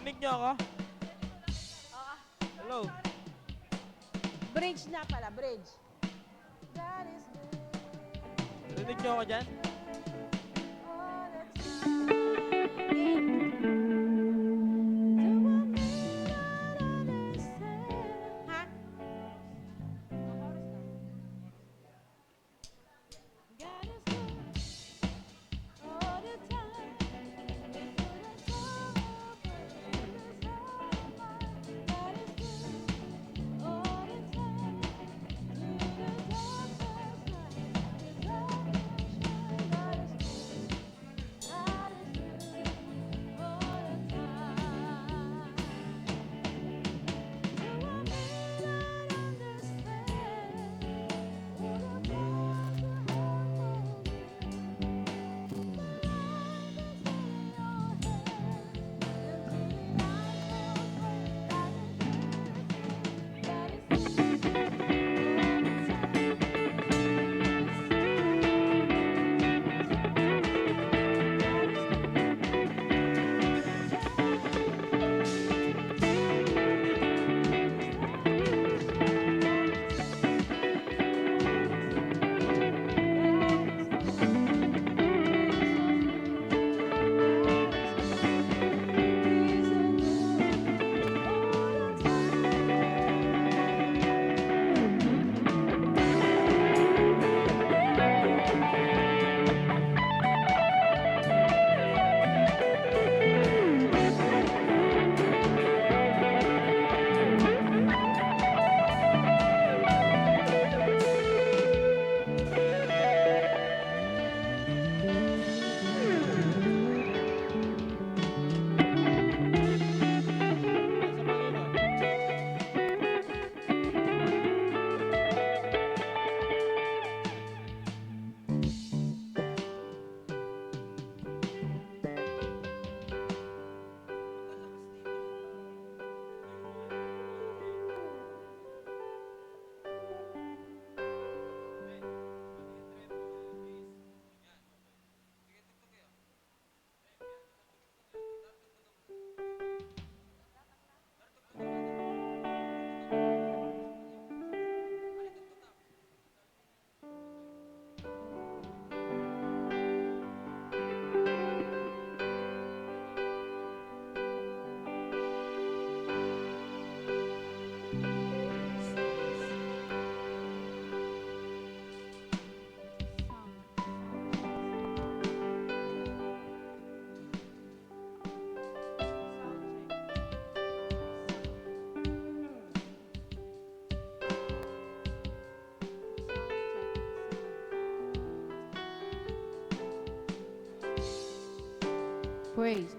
Rinig niyo ako? Hello? Bridge na pala, bridge. God is good. Rinig niyo ako dyan? All the time. Ha? God is good all the time. God is good all the time. Praise.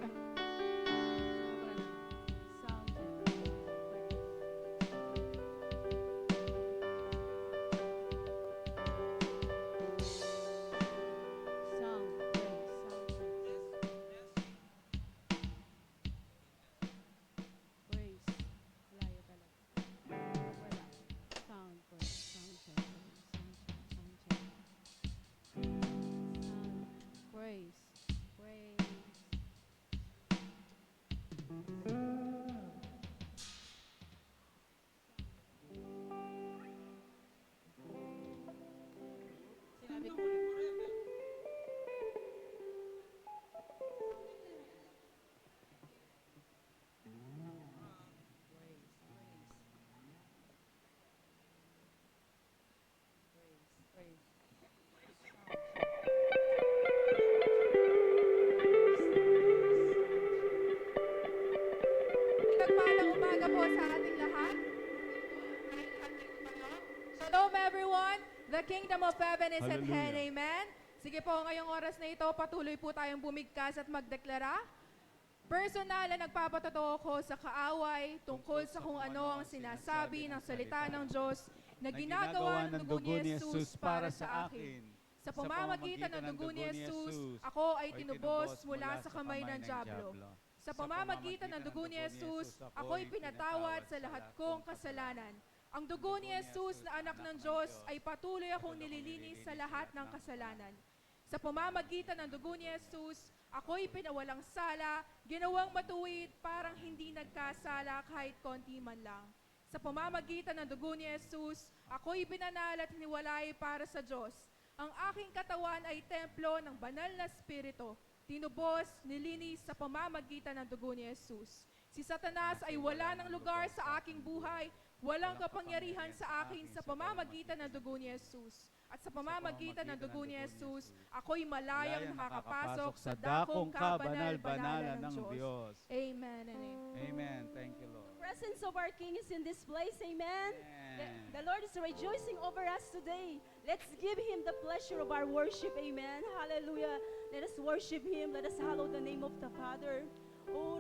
Praise. Praise. Sinabi ko. Magpalang umaga po sa ating lahat. Shalom everyone! The kingdom of heaven is at hand. Amen? Sige po, ngayong oras na ito, patuloy po tayong bumigkas at magdeklara. Personal na nagpapatotoo ko sa kaaway tungkol sa kung ano ang sinasabi ng salita ng Diyos na ginagawa ng dugo ni Jesus para sa akin. Sa pamamagitan ng dugo ni Jesus, ako ay tinubos mula sa kamay ng dyablo. Sa pamamagitan ng dugo ni Jesus, ako'y pinatawad sa lahat kong kasalanan. Ang dugo ni Jesus na anak ng Diyos ay patuloy akong nililinis sa lahat ng kasalanan. Sa pamamagitan ng dugo ni Jesus, ako'y pinawalang sala, ginawang matuwid, parang hindi nagkasala kahit konti man lang. Sa pamamagitan ng dugo ni Jesus, ako'y binanal at hiniwalay para sa Diyos. Ang aking katawan ay templo ng banal na Espiritu, tinubos, nilinis sa pamamagitan ng dugo ni Jesus. Si Satanas ay wala ng lugar sa aking buhay, walang kapangyarihan sa akin sa pamamagitan ng dugo ni Jesus. At sa pamamagitan ng dugo ni Jesus, ako'y malayang makakapasok sa dakong kabanal-banalan ng Diyos. Amen and amen. Amen. Thank you, Lord. Presence of our King is in this place, amen. The Lord is rejoicing over us today. Let's give Him the pleasure of our worship, amen. Hallelujah. Let us worship Him. Let us hallow the name of the Father. Oh,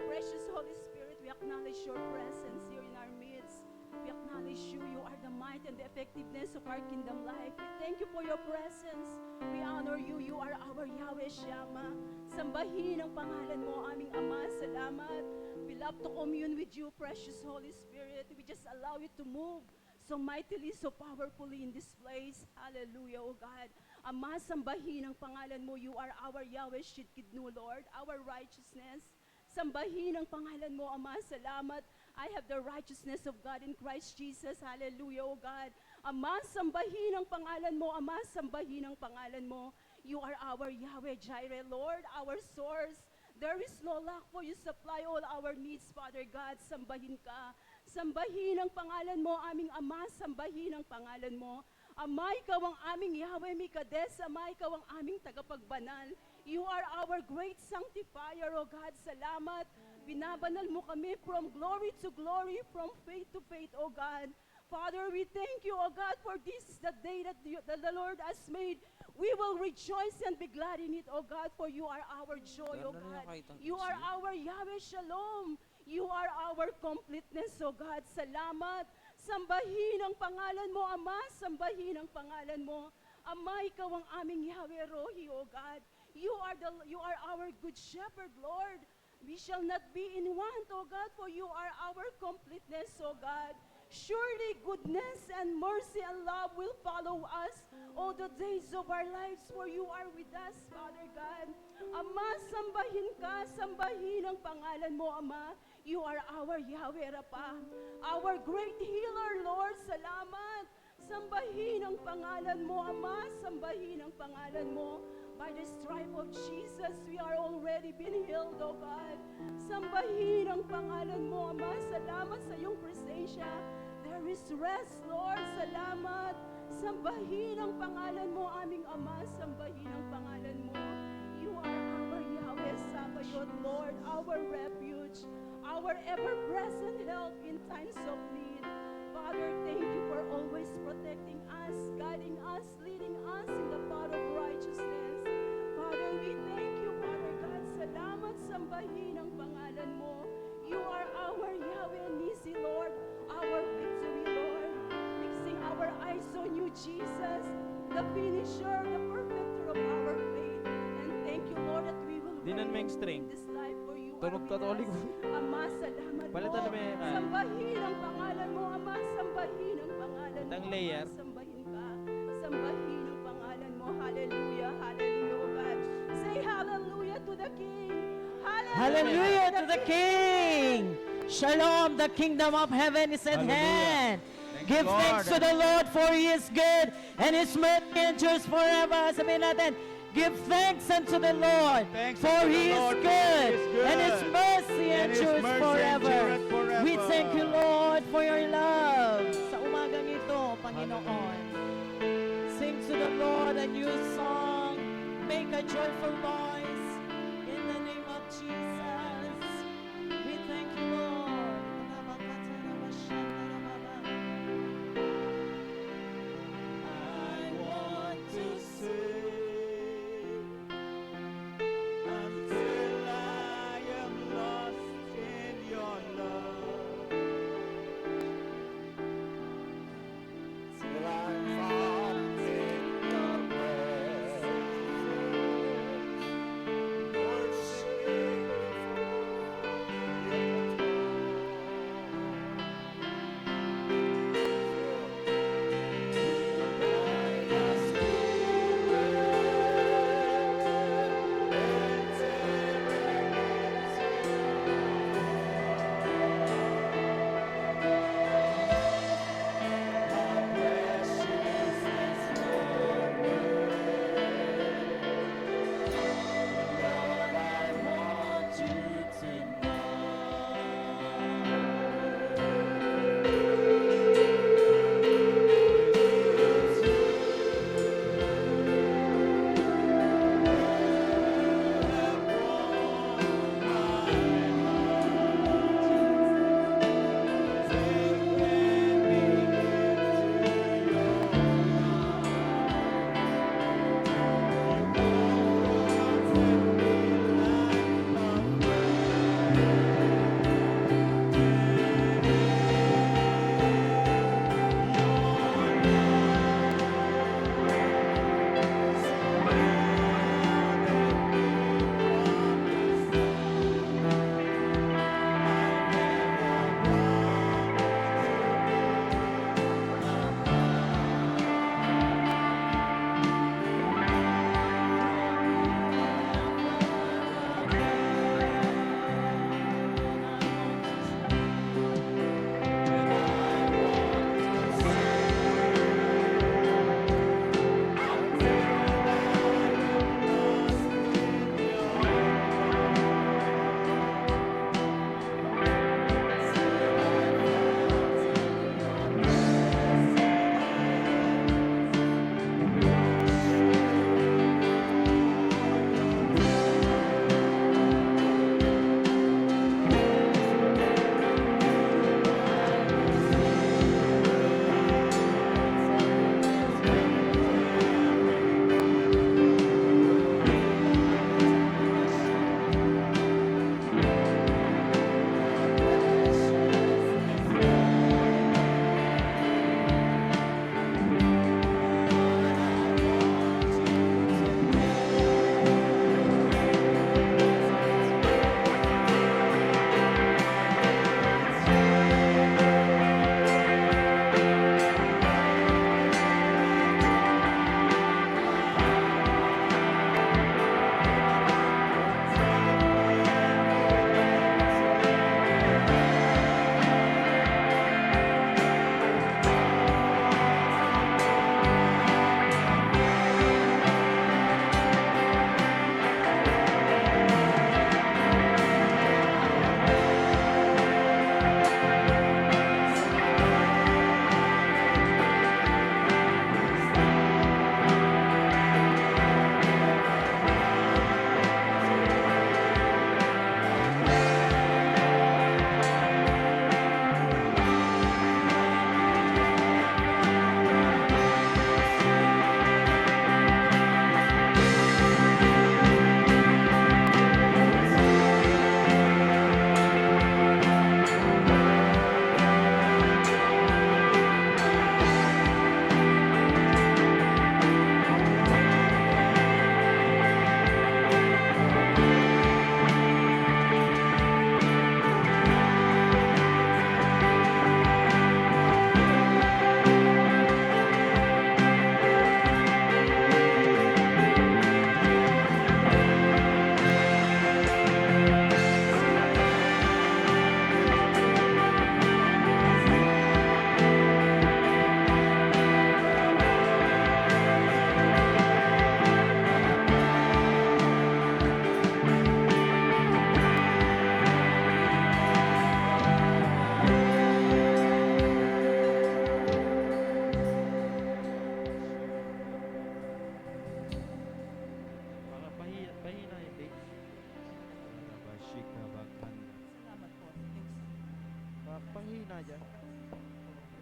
Precious Holy Spirit, we acknowledge your presence here in our midst. We acknowledge you. You are the might and the effectiveness of our kingdom life. We thank you for your presence. We honor you. You are our Yahweh Shammah. Sambahin ang pangalan mo, aming Ama. Salamat. We love to commune with you, precious Holy Spirit. We just allow you to move so mightily, so powerfully in this place. Hallelujah, O God. Ama, sambahin ang pangalan mo. You are our Yahweh Shidkidnu, Lord, our righteousness. Sambahin ang pangalan mo, Ama. Salamat. I have the righteousness of God in Christ Jesus. Hallelujah, O God. Ama, sambahin ang pangalan mo. Ama, sambahin ang pangalan mo. You are our Yahweh Jireh, Lord, our source. There is no lack for you supply all our needs, Father God. Sambahin ka. Sambahin ang pangalan mo, aming Ama. Sambahin ang pangalan mo. Ama, ikaw ang aming Yahweh Mikades. Ama, ikaw ang aming tagapagbanal. You are our great sanctifier, O God. Salamat. Binabanal mo kami from glory to glory, from faith to faith, O God. Father, we thank you, O God, for this is the day that the Lord has made. We will rejoice and be glad in it, O God, for you are our joy, O God. You are our Yahweh Shalom. You are our completeness, O God. Salamat. Sambahin ang pangalan mo, Ama. Sambahin ang pangalan mo. Ama, ikaw ang aming Yahweh Rohi, O God. You are our good shepherd, Lord. We shall not be in want, O God, for you are our completeness, O God. Surely goodness and mercy and love will follow us all the days of our lives, for you are with us, Father God. Ama, sambahin ka, sambahin ang pangalan mo, Ama. You are our Yahweh Rapha, our great healer, Lord. Salamat. Sambahin ang pangalan mo, Ama. Sambahin ang pangalan mo. By the stripe of Jesus, we are already been healed, O God. Sambahin ang pangalan mo, Ama. Salamat sa iyong presensya. There is rest, Lord. Salamat. Sambahin ang pangalan mo, aming Ama. Sambahin ang pangalan mo. You are our Yahweh Sabaoth, Lord, our refuge, our ever-present help in times of need. Father, thank you for always protecting us, guiding us, leading us in the path of righteousness. Father, we thank you, Father God. Salamat, sambahin ang pangalan mo. You are our Yahweh Nisi, Lord, our victory, Lord. Fixing our eyes on you, Jesus, the finisher, the perfecter of our faith. And thank you, Lord, that we will Dinan mo yung reign string. in this life for you Tunog are with Katolik. us. Ama, salamat Palitan po. mo yung Sambahin ang pangalan mo, Ama. Sambahin ang pangalan mo, Itang Ama. layer. Sambahin ka. Sambahin ang pangalan mo. Hallelujah. Hallelujah, O God. Say hallelujah to the King. Hallelujah to the King! Shalom, the kingdom of heaven is at hand. Thank Give you, Lord. thanks to the Lord, for He is good, and His mercy endures forever. Sabihin natin, give thanks unto the Lord, Thanks for unto the He is Lord, for good, He is good, and His mercy and His endures mercy forever. endureth forever. We thank you, Lord, for your love. Sa umagang ito, Panginoon. Sing to the Lord a new song. Make a joyful noise in the name of Jesus. We thank you, Lord. I want to sing until I am lost in your love. Till I'm found in your presence.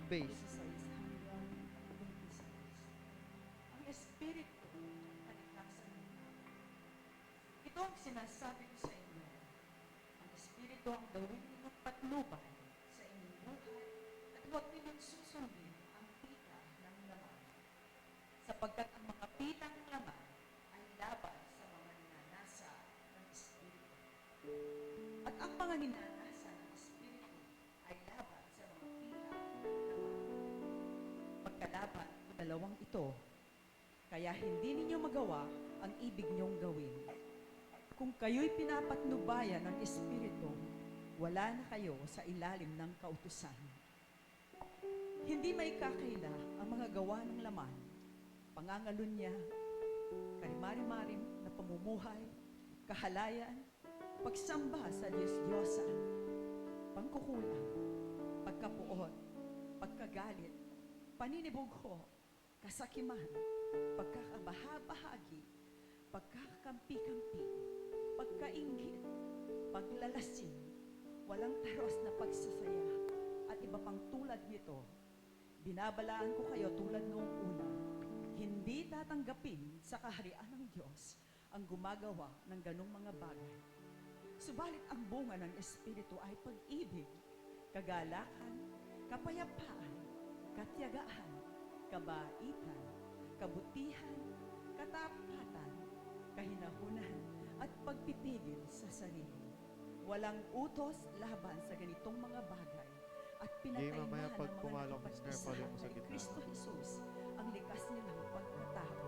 base. 26, 26. Ang Espiritu kalikasan ng tao. Ito ang sinasabi ko sa inyo. Ang Espiritu ang gawin ninyong patnubay sa inyong buhay at huwag ninyong susundin ang pita ng laman. Sapagkat ang mga pita ng laman ay laban sa mga ninanasa ng Espiritu. At ang mga ninanasa ng Espiritu ay laban sa mga pita ng laman. Magkalaban ang dalawang ito, kaya hindi ninyo magawa ang ibig niyong gawin. Kung kayo'y pinapatnubayan ng Espiritu, wala na kayo sa ilalim ng kautusan. Hindi may kakaila ang mga gawa ng laman, pangangalunya, karimari-marim na pamumuhay, kahalayan, pagsamba sa Diyos-Diyosan, pangkukulang, pagkapuot, pagkagalit, paninibugho, kasakiman, pagkakabahabahagi, pagkakampi-kampi, pagkainggit, paglalasing, walang taros na pagsasaya, at iba pang tulad nito. Binabalaan ko kayo tulad noong una, hindi tatanggapin sa kaharian ng Diyos ang gumagawa ng ganong mga bagay. Subalit ang bunga ng Espiritu ay pag-ibig, kagalakan, kapayapaan, katiyagaan, kabaitan, kabutihan, katapatan, kahinahunan, at pagpipigil sa sarili. Walang utos laban sa ganitong mga bagay at pinatayman mamaya ng pag mga pumalong, nakipag-isa snare, mo sa kay gitna. Kristo Jesus ang likas nilang pagkatao,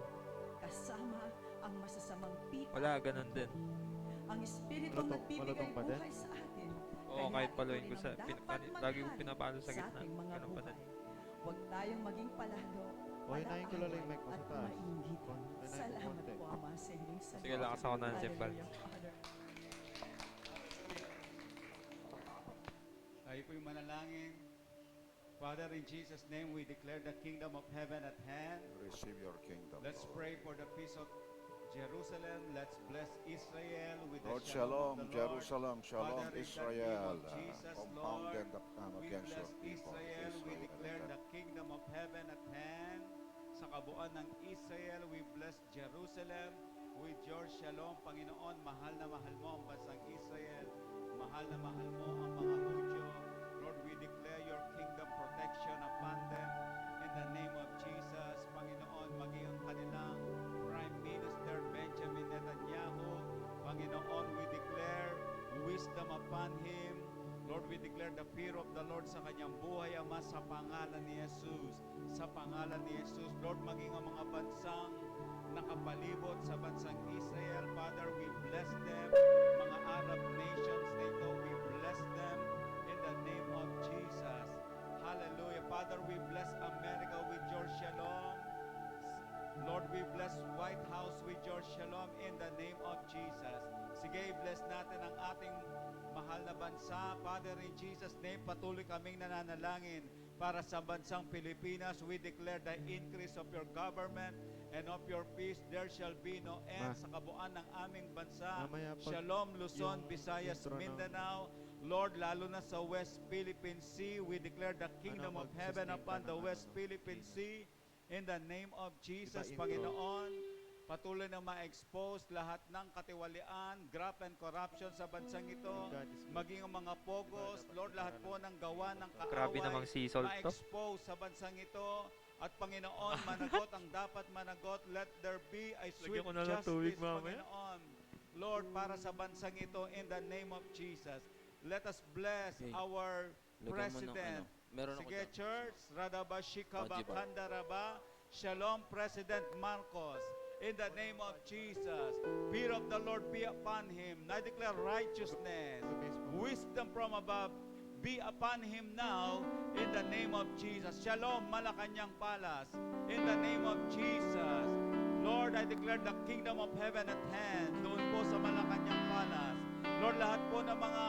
kasama ang masasamang pita. Wala, ganun din. Ang Espiritu Malutong- nagbibigay malutong pa din? buhay sa atin. Oo, Kaya kahit ito paluin rin ko ang sa... dapat lagi ko manghal pinapalo sa gitna. ating mga Ganun pa buhay. din. Huwag tayong maging palado, O, hinahin ko lang yung mic mo sa at taas. mainggit. Hinahin ko Salamat konti. po, Ama, sa inyong salita. Sige, lakas ako ng cymbal. Hallelujah, Father. Tayo po'y manalangin. Father, in Jesus' name, we declare the kingdom of heaven at hand. Receive your kingdom, Let's Lord. pray for the peace of Jerusalem. Let's bless Israel with Lord, the shalom shalom, of the Lord. Jerusalem, shalom, Father, in the Israel. name of Jesus, Compound Lord, them that come we against your bless people. Israel. We declare the kingdom of heaven at hand. Sa kabuuan ng Israel, we bless Jerusalem with your shalom. Panginoon, mahal na mahal mo ang bansang Israel. Mahal na mahal mo ang mga Hudyo. Lord, we declare your kingdom protection upon them. In the name of Jesus, Panginoon, maging ang kanilang Prime Minister Benjamin Netanyahu. Panginoon, we declare wisdom upon him. Lord, we declare the fear of the Lord sa kanyang buhay, Ama, sa pangalan ni Jesus. Sa pangalan ni Jesus, Lord, maging ang mga bansang nakapalibot sa bansang Israel. Father, we bless them. Mga Arab nations na ito, we bless them in the name of Jesus. Hallelujah. Father, we bless America with your shalom. Lord, we bless White House with your shalom in the name of Jesus. Sige, bless natin ang ating mahal na bansa. Father, in Jesus' name, patuloy kaming nananalangin para sa bansang Pilipinas. We declare the increase of your government and of your peace. There shall be no end sa kabuuan ng aming bansa. Mamaya pag Shalom, Luzon, yung Visayas, intro ng- Mindanao. Lord, lalo na sa West Philippine Sea, we declare the kingdom of heaven upon the West Philippine Sea. In the name of Jesus, Iba intro. Panginoon, patuloy na ma-expose lahat ng katiwalian, graft and corruption sa bansang ito, God is good. maging ang mga pogos, Lord, lahat po ng gawa ng Grabe namang kaaway, sisol to. ma-expose sa bansang ito, at Panginoon, managot ang dapat managot. Let there be a swift Lagyan ko na lang tubig justice, mamaya. Panginoon. Lord, para sa bansang ito, in the name of Jesus, let us bless Okay. our Lagyan mo ng President. Meron ako Sige, dyan. Church, Radabashikaba, Ojiba. Kandaraba, Shalom, President Marcos. In the name of Jesus, fear of the Lord be upon him. I declare righteousness, wisdom from above be upon him now. In the name of Jesus. Shalom, Malacanang Palace. In the name of Jesus. Lord, I declare the kingdom of heaven at hand. Doon po sa Malacanang Palace. Lord, lahat po ng mga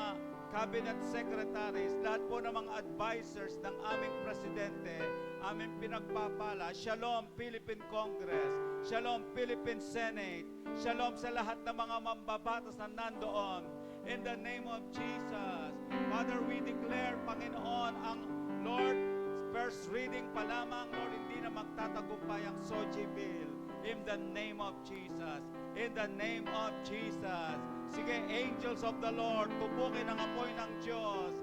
cabinet secretaries, lahat po ng mga advisors ng aming presidente, aming pinagpapala. Shalom, Philippine Congress. Shalom, Philippine Senate. Shalom sa lahat ng mga mambabatas na nandoon. In the name of Jesus. Father, we declare, Panginoon, ang Lord, first reading pa lamang, Lord, hindi na magtatagumpay ang Soji Bill. In the name of Jesus. In the name of Jesus. Sige, angels of the Lord, tubukin ang apoy ng Diyos.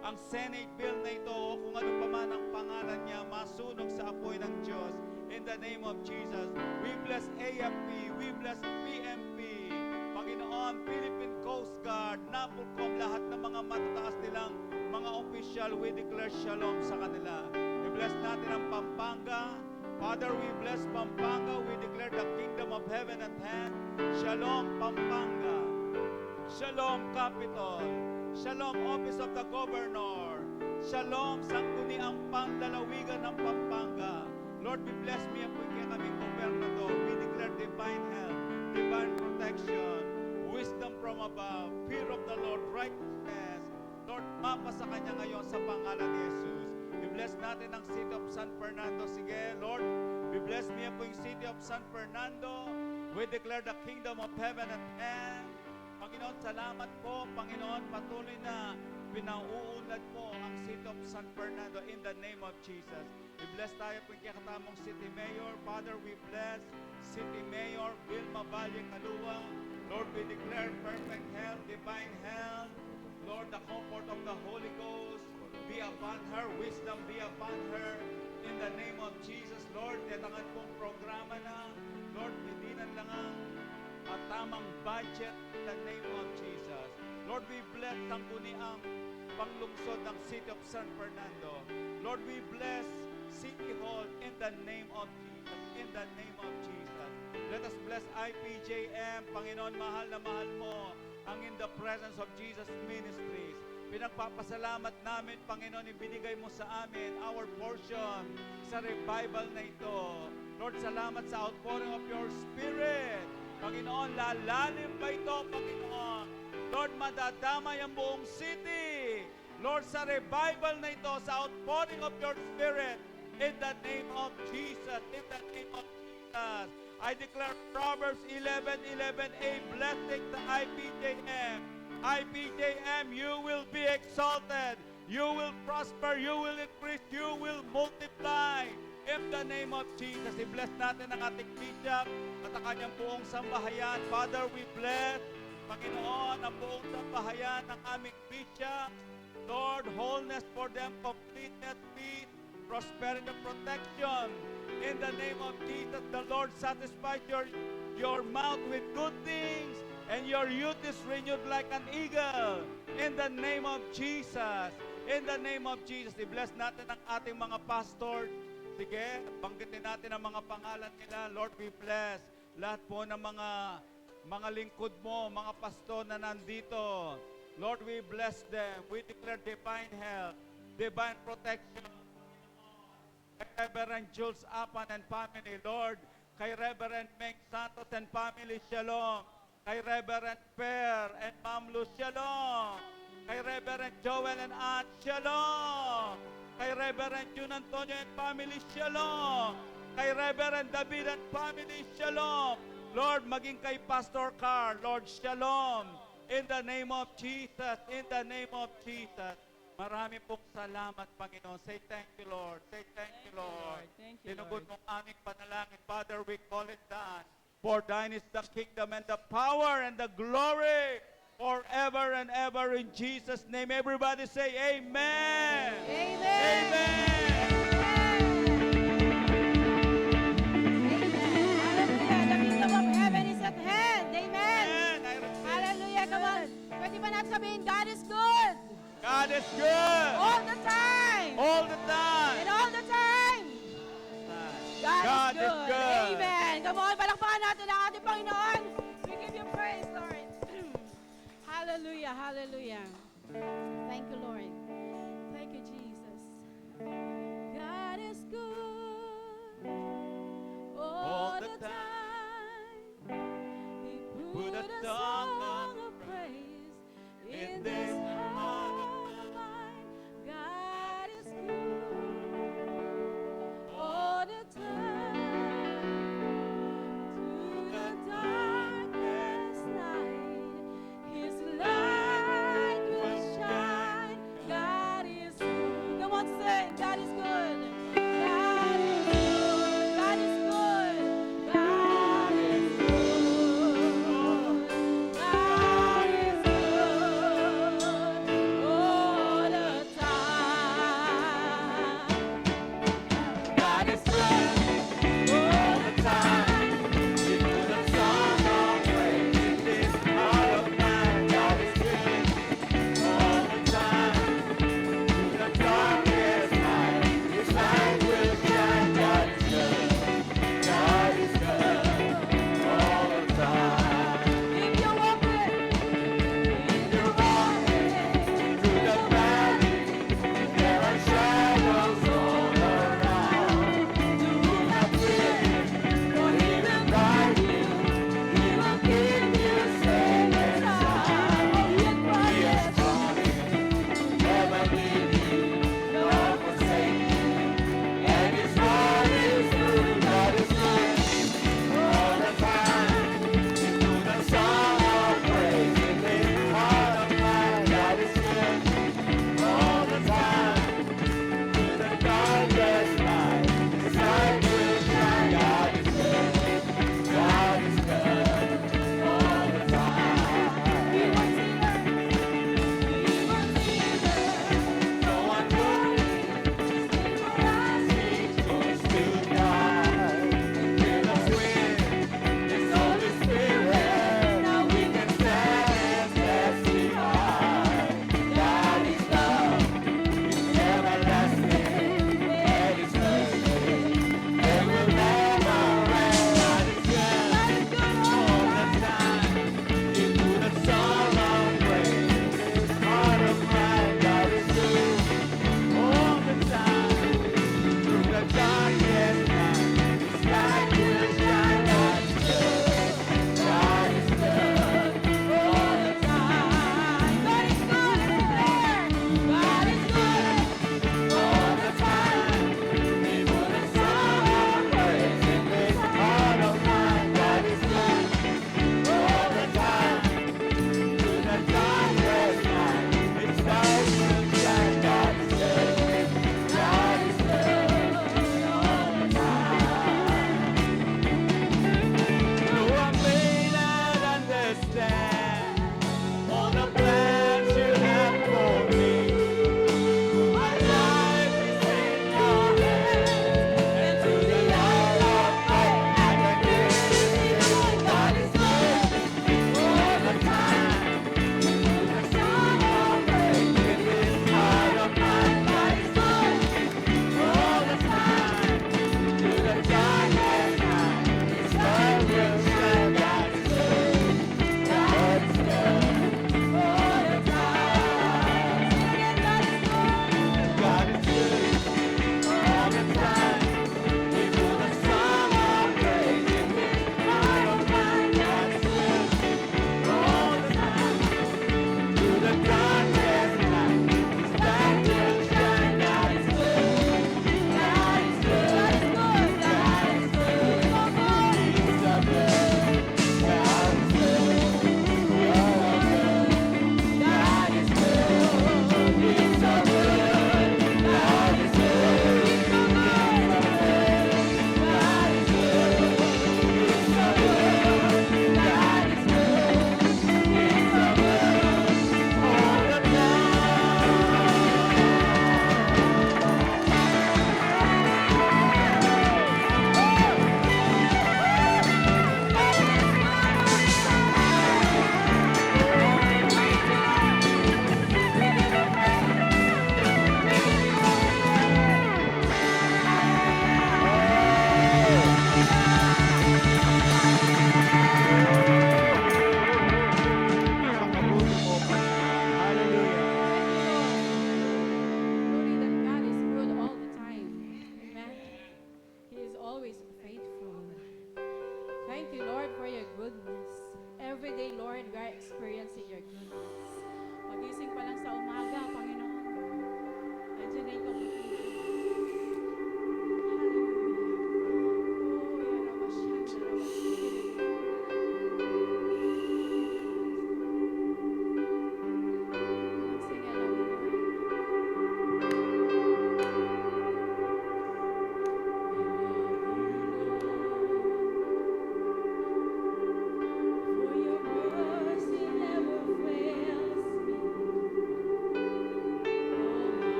Ang Senate bill na ito, o kung ano pa man ang pangalan niya, masunog sa apoy ng Diyos. In the name of Jesus. We bless AFP. We bless PMP. Panginoon, Philippine Coast Guard, NAPOLCOM, lahat ng mga matataas nilang mga official, we declare shalom sa kanila. We bless natin ang Pampanga. Father, we bless Pampanga. We declare the kingdom of heaven at hand. Shalom, Pampanga. Shalom, Capitol. Shalom, Office of the Governor. Shalom, Sangguniang Panlalawigan ng Pampanga. Lord, we bless me and kaya kaming gobernador. We declare divine health, divine protection, wisdom from above, fear of the Lord, righteousness. Lord, mapa sa kanya ngayon sa pangalan ni Jesus. We bless natin ang city of San Fernando. Sige, Lord, we bless me po yung city of San Fernando. We declare the kingdom of heaven at hand. Panginoon, salamat po. Panginoon, patuloy na pinauunlad mo ang city of San Fernando in the name of Jesus. We bless tayo po yung katamong City Mayor. Father, we bless City Mayor Vilma Valle Calua. Lord, we declare perfect health, divine health. Lord, the comfort of the Holy Ghost be upon her, wisdom be upon her. In the name of Jesus, Lord, tetangan pong programa na. Lord, pininan lang ang tamang budget in the name of Jesus. Lord, we bless Sangguniang panglungsod ng City of San Fernando. Lord, we bless City Hall in the name of Jesus. In the name of Jesus. Let us bless IPJM. Panginoon, mahal na mahal mo ang In the Presence of Jesus Ministries. Pinagpapasalamat namin, Panginoon, ibinigay mo sa amin our portion sa revival na ito. Lord, salamat sa outpouring of your Spirit. Panginoon, lalalim pa ito, Panginoon. Lord, madadamay ang buong city. Lord, sa revival na ito, sa outpouring of your Spirit, in the name of Jesus, in the name of Jesus, I declare Proverbs 11:11a, blessing the IPJM. IPJM, you will be exalted. You will prosper. You will increase. You will multiply. In the name of Jesus, i-bless natin ang ating bishop at ang kanyang buong sambahayan. Father, we bless, Panginoon, ang buong sambahayan ng aming bishop. Lord, wholeness for them, completeness, peace, prosperity, and protection. In the name of Jesus, the Lord satisfies your mouth with good things, and your youth is renewed like an eagle. In the name of Jesus, in the name of Jesus, i-bless natin ang ating mga pastor. Sige, banggitin natin ang mga pangalan nila. Lord, we bless lahat po ng mga lingkod mo, mga pastor na nandito. Lord, we bless them. We declare divine health, divine protection. Kay Reverend Jules Apan and family, Lord. Kay Reverend Meng Santos and family, shalom. Kay Reverend Per and Ma'am Luz, shalom. Kay Reverend Joel and Aunt, shalom. Kay Reverend Jun Antonio and family, shalom. Kay Reverend David and family, shalom. Lord, maging kay Pastor Carl, Lord, shalom. In the name of Jesus, in the name of Jesus. Marami pong salamat, Panginoon. Say thank you, Lord. Say thank you, Lord. Thank you, Tinugod Lord. mong aming panalangin. Father, we call it done. For thine is the kingdom and the power and the glory forever and ever in Jesus' name. Everybody say amen. Amen. Amen. Hallelujah. The kingdom of heaven is at hand. Amen. Amen. I receive. Hallelujah. Come on. Pwede ba natin sabihin, God is good. God is good. All the time. All the time. And all the time. God is good. Amen. Come on, palakpakan natin ang ating Panginoon. We give you praise, Lord. Hallelujah, hallelujah. Thank you, Lord. Thank you, Jesus. God is good all the time. He put a song of praise in this heart of mine. God is good all the time. Through the darkest night, His light will shine. God God is good. God is good. God is good. God is good. God is good all the time. God is good all the time. The song of praise in this heart of mine. God is good all the time. The darkest night.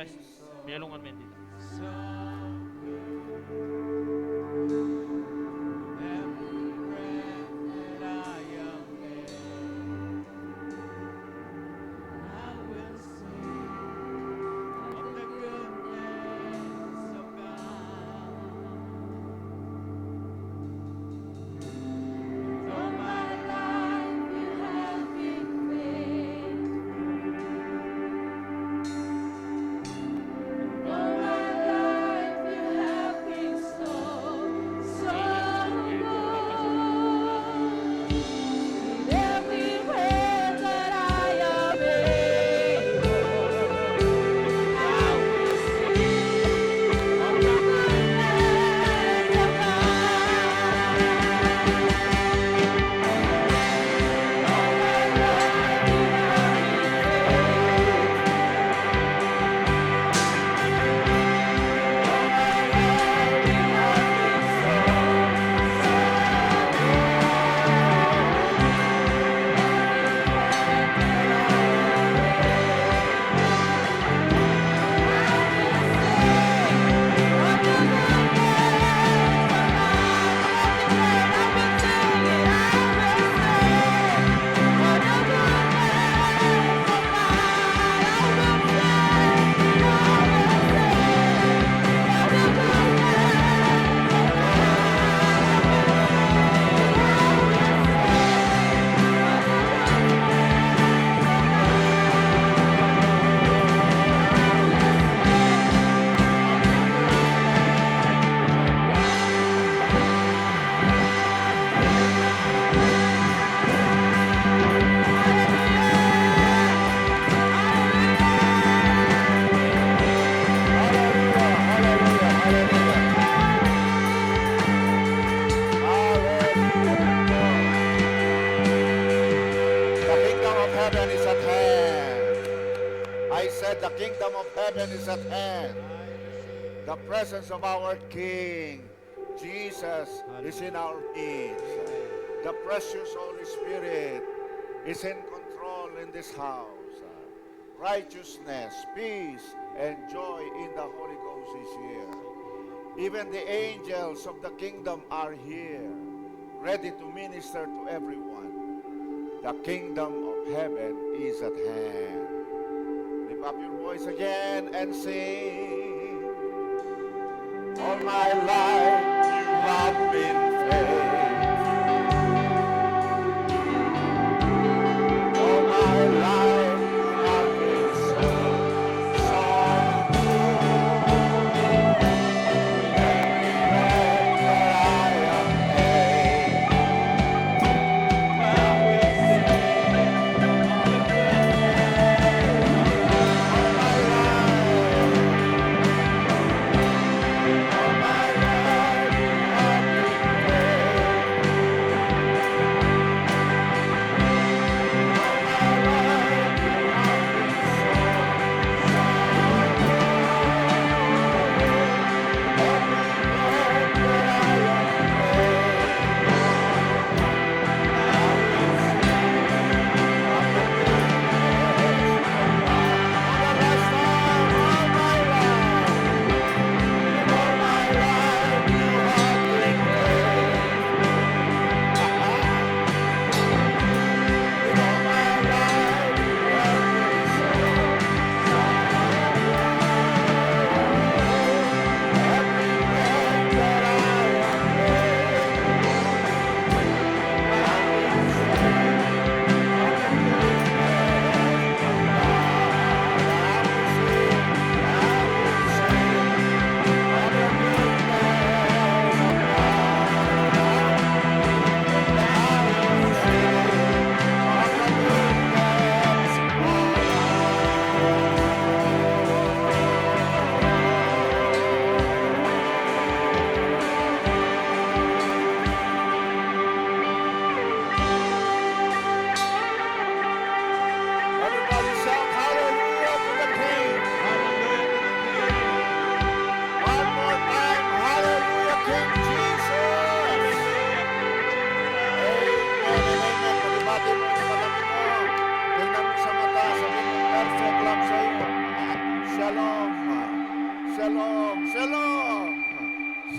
Yes. May alungan men dito. So good. Every breath that I am in, I will sing of the goodness of God. All my life you have been faithful. All my life you have been so, so good. With every breath that I am able, I will sing of the goodness of The kingdom of heaven is at hand. I said the kingdom of heaven is at hand. The presence of our King, Jesus, is in our midst. The precious Holy Spirit is in control in this house. Righteousness, peace, and joy in the Holy Ghost is here. Even the angels of the kingdom are here, ready to minister to everyone. The kingdom of heaven is at hand. Lift up your voice again and sing. All my life you have been faithful. All my life you have been so, so good. Every breath that I am able, I will sing all my life.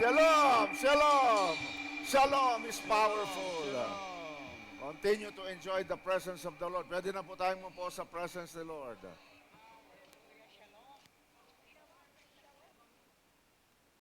Shalom! Shalom! Shalom is powerful. Shalom. Continue to enjoy the presence of the Lord. Pwede na po tayong po sa presence of the Lord.